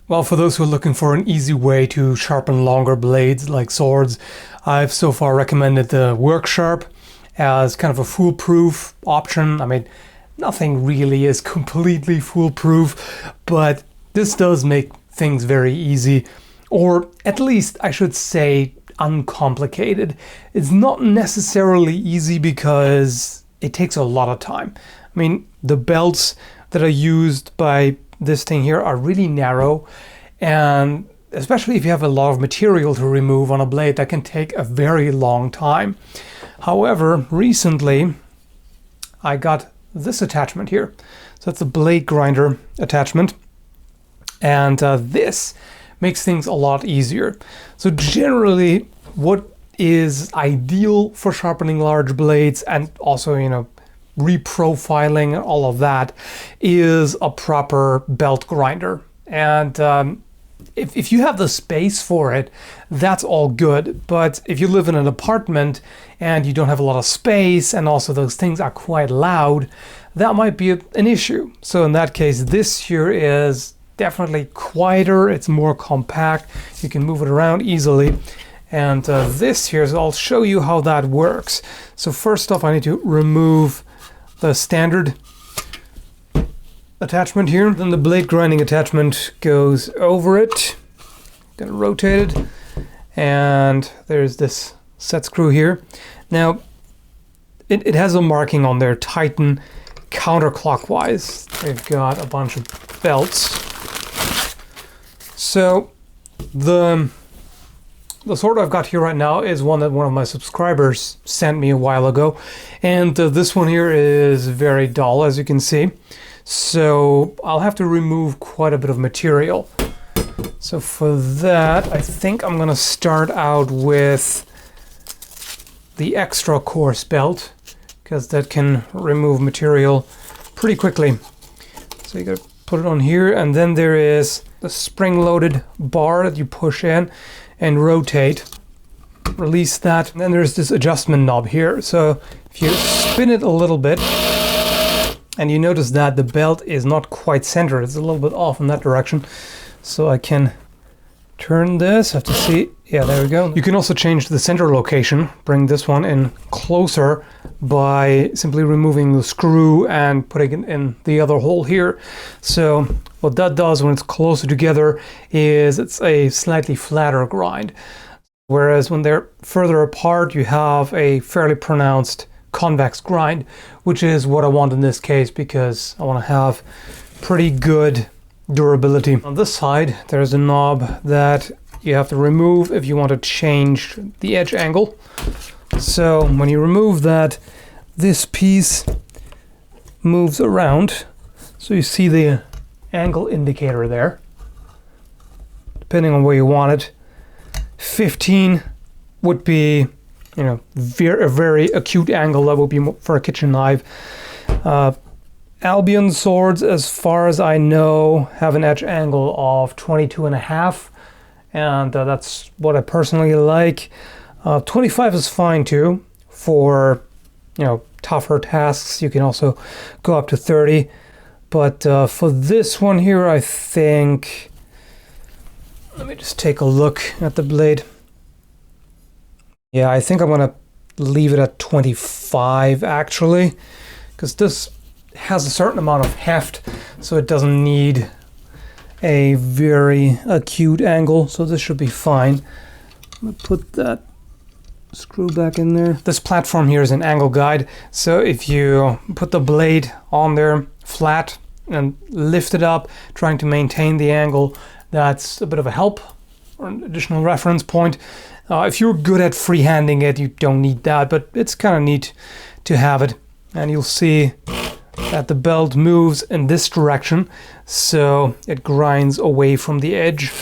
Well, for those who are looking for an easy way to sharpen longer blades like swords, I've so far recommended the Work Sharp as kind of a foolproof option. I mean, nothing really is completely foolproof, but this does make things very easy, or at least I should say uncomplicated. It's not necessarily easy because it takes a lot of time. I mean, the belts that are used by this thing here are really narrow, and especially if you have a lot of material to remove on a blade, that can take a very long time. However, recently I got this attachment here. So that's a blade grinder attachment, and this makes things a lot easier. So generally what is ideal for sharpening large blades and also, reprofiling and all of that is a proper belt grinder. And if you have the space for it, that's all good. But if you live in an apartment and you don't have a lot of space, and also those things are quite loud, that might be an issue. So in that case, this here is definitely quieter, it's more compact, you can move it around easily. And this here, I'll show you how that works. So first off, I need to remove the standard attachment here. Then the blade grinding attachment goes over it. Gonna rotate it. And there's this set screw here. Now, it has a marking on there, tighten counterclockwise. They've got a bunch of belts. So the sword I've got here right now is one that one of my subscribers sent me a while ago, and this one here is very dull, as you can see, so I'll have to remove quite a bit of material. So for that, I think I'm gonna start out with the extra coarse belt, because that can remove material pretty quickly. So you gotta put it on here, and then there is the spring-loaded bar that you push in and rotate, release that, and then there's this adjustment knob here. So if you spin it a little bit, and you notice that the belt is not quite centered, it's a little bit off in that direction. So I can turn this, I have to see, yeah, there we go. You can also change the center location, bring this one in closer by simply removing the screw and putting it in the other hole here. So what that does when it's closer together is it's a slightly flatter grind. Whereas when they're further apart, you have a fairly pronounced convex grind, which is what I want in this case because I want to have pretty good durability. On this side, there's a knob that you have to remove if you want to change the edge angle. So when you remove that, this piece moves around. So you see the angle indicator there, depending on where you want it. 15 would be, a very acute angle. That would be for a kitchen knife. Albion swords, as far as I know, have an edge angle of 22.5, and that's what I personally like. 25 is fine too for, tougher tasks. You can also go up to 30. But for this one here, I think, let me just take a look at the blade. Yeah, I think I'm gonna leave it at 25 actually, because this has a certain amount of heft, so it doesn't need a very acute angle, so this should be fine. I'm gonna put that screw back in there. This platform here is an angle guide, so if you put the blade on there flat and lift it up, trying to maintain the angle, that's a bit of a help or an additional reference point. If you're good at freehanding it, you don't need that, but it's kind of neat to have it. And you'll see that the belt moves in this direction, so it grinds away from the edge.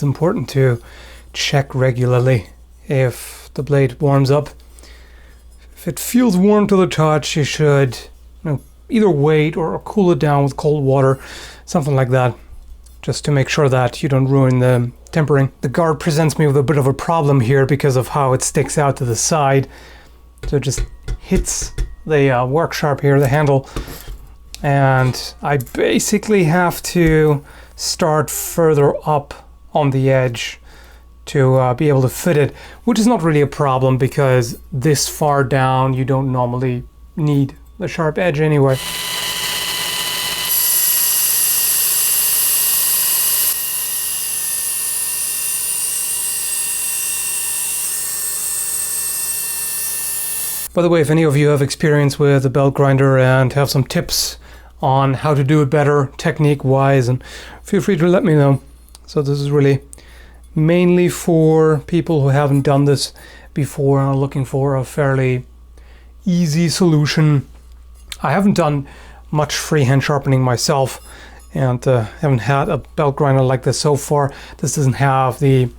it's important to check regularly if the blade warms up. If it feels warm to the touch, you should either wait or cool it down with cold water, something like that, just to make sure that you don't ruin the tempering. The guard presents me with a bit of a problem here because of how it sticks out to the side. So it just hits the work sharp here, the handle, and I basically have to start further up on the edge to be able to fit it, which is not really a problem because this far down you don't normally need the sharp edge anyway. By the way, if any of you have experience with a belt grinder and have some tips on how to do it better technique-wise, and feel free to let me know. So this is really mainly for people who haven't done this before and are looking for a fairly easy solution. I haven't done much freehand sharpening myself and haven't had a belt grinder like this so far. This doesn't have the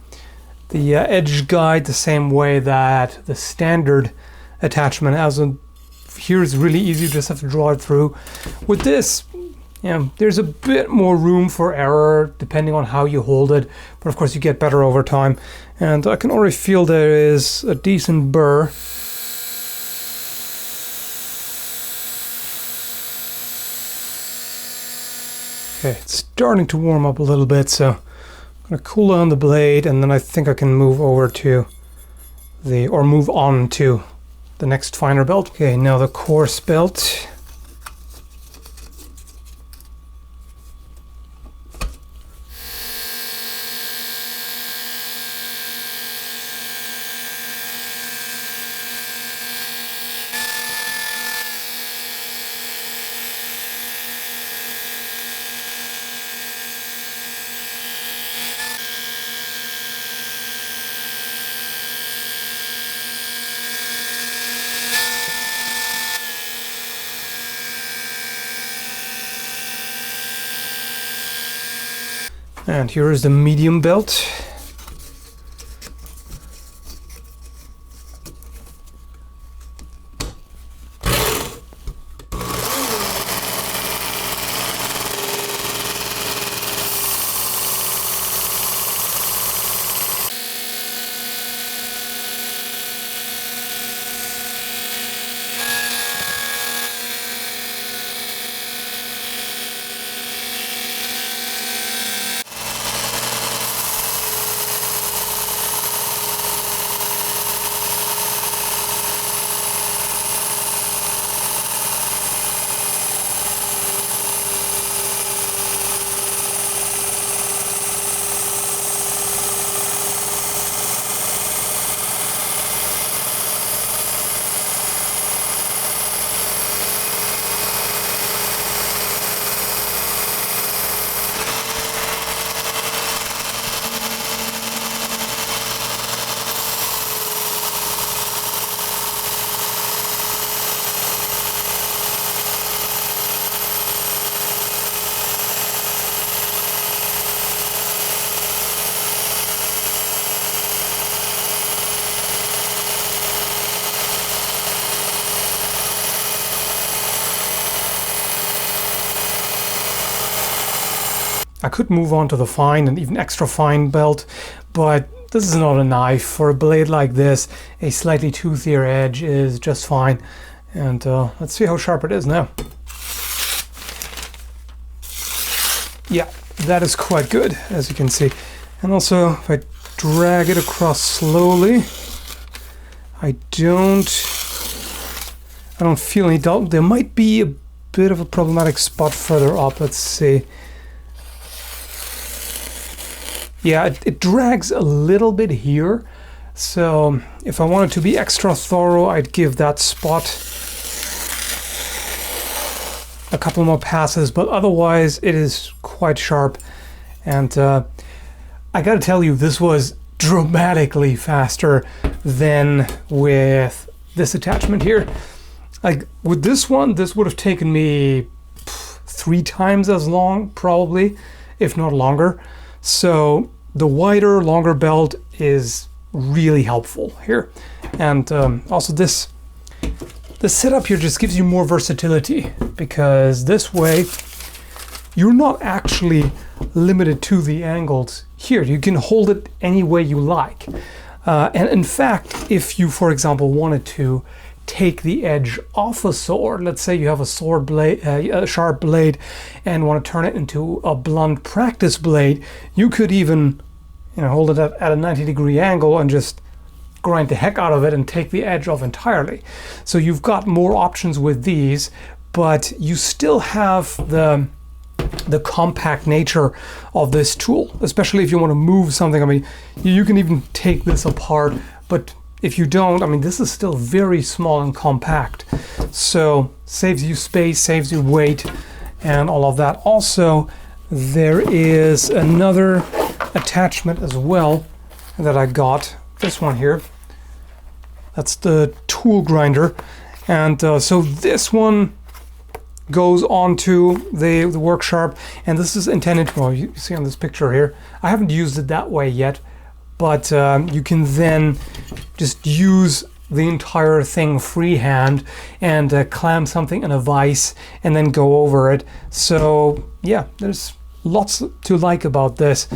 edge guide the same way that the standard attachment has. Here is really easy, you just have to draw it through. With this, there's a bit more room for error depending on how you hold it, but of course you get better over time. And I can already feel there is a decent burr. Okay, it's starting to warm up a little bit, so I'm gonna cool down the blade, and then I think I can move over to move on to the next finer belt. Okay, now the coarse belt. And here is the medium belt. I could move on to the fine and even extra fine belt, but this is not a knife. For a blade like this, a slightly toothier edge is just fine. And let's see how sharp it is now. Yeah, that is quite good, as you can see. And also, if I drag it across slowly, I don't feel any dull. There might be a bit of a problematic spot further up. Let's see. Yeah, it drags a little bit here, so if I wanted to be extra thorough, I'd give that spot a couple more passes, but otherwise it is quite sharp. And I gotta tell you, this was dramatically faster than with this attachment here. Like with this one, this would have taken me 3 times as long, probably, if not longer. So the wider, longer belt is really helpful here. And also this setup here just gives you more versatility, because this way you're not actually limited to the angles here. You can hold it any way you like. And in fact, if you, for example, wanted to take the edge off a sword, let's say you have a sword blade, a sharp blade, and want to turn it into a blunt practice blade, you could even, hold it at a 90-degree angle and just grind the heck out of it and take the edge off entirely. So you've got more options with these, but you still have the compact nature of this tool, especially if you want to move something. I mean, you can even take this apart, but if you don't, I mean, this is still very small and compact. So saves you space, saves you weight, and all of that. Also, there is another attachment as well that I got. This one here. That's the tool grinder. And so this one goes onto the work sharp, and this is intended to, well, you see on this picture here, I haven't used it that way yet, but you can then just use the entire thing freehand and clamp something in a vise and then go over it. So yeah, there's lots to like about this.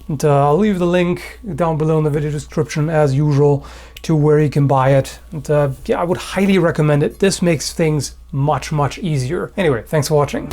And I'll leave the link down below in the video description as usual to where you can buy it. And yeah, I would highly recommend it. This makes things much, much easier. Anyway, thanks for watching.